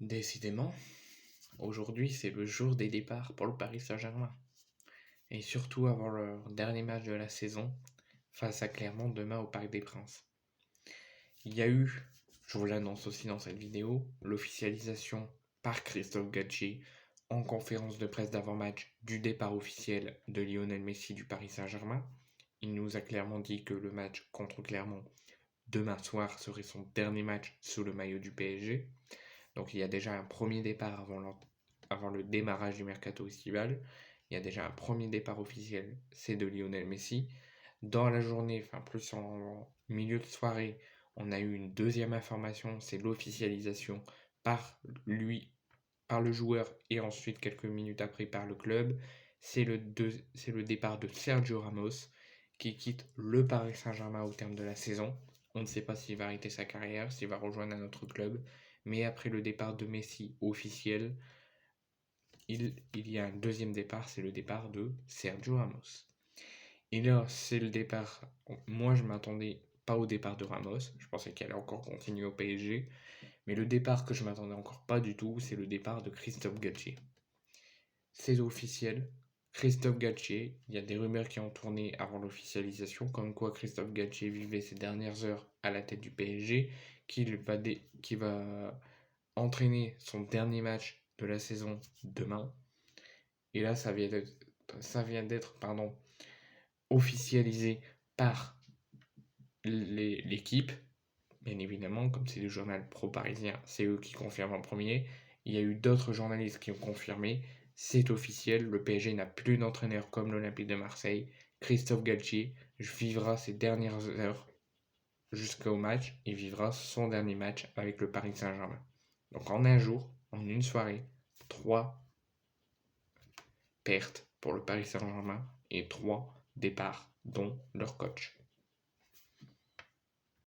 Décidément, aujourd'hui c'est le jour des départs pour le Paris Saint-Germain. Et surtout avant leur dernier match de la saison face à Clermont demain au Parc des Princes. Il y a eu, je vous l'annonce aussi dans cette vidéo, l'officialisation par Christophe Galtier en conférence de presse d'avant-match du départ officiel de Lionel Messi du Paris Saint-Germain. Il nous a clairement dit que le match contre Clermont demain soir serait son dernier match sous le maillot du PSG. Donc il y a déjà un premier départ avant le démarrage du mercato estival. Il y a déjà un premier départ officiel, c'est de Lionel Messi. Dans la journée, enfin plus en milieu de soirée, on a eu une deuxième information, c'est l'officialisation par lui, par le joueur et ensuite quelques minutes après par le club. C'est le départ de Sergio Ramos qui quitte le Paris Saint-Germain au terme de la saison. On ne sait pas s'il va arrêter sa carrière, s'il va rejoindre un autre club. Mais après le départ de Messi officiel, il y a un deuxième départ, c'est le départ de Sergio Ramos. Et là, c'est le départ. Moi, je m'attendais pas au départ de Ramos. Je pensais qu'elle allait encore continuer au PSG. Mais le départ que je m'attendais encore pas du tout, c'est le départ de Christophe Galtier. C'est officiel. Christophe Galtier, il y a des rumeurs qui ont tourné avant l'officialisation, comme quoi Christophe Galtier vivait ses dernières heures à la tête du PSG, qu'il va entraîner son dernier match de la saison demain. Et là, ça vient d'être officialisé par l'équipe. Bien évidemment, comme c'est le journal pro-parisien, c'est eux qui confirment en premier. Il y a eu d'autres journalistes qui ont confirmé. C'est officiel, le PSG n'a plus d'entraîneur comme l'Olympique de Marseille. Christophe Galtier vivra ses dernières heures jusqu'au match et vivra son dernier match avec le Paris Saint-Germain. Donc en un jour, en une soirée, 3 pertes pour le Paris Saint-Germain et 3 départs, dont leur coach.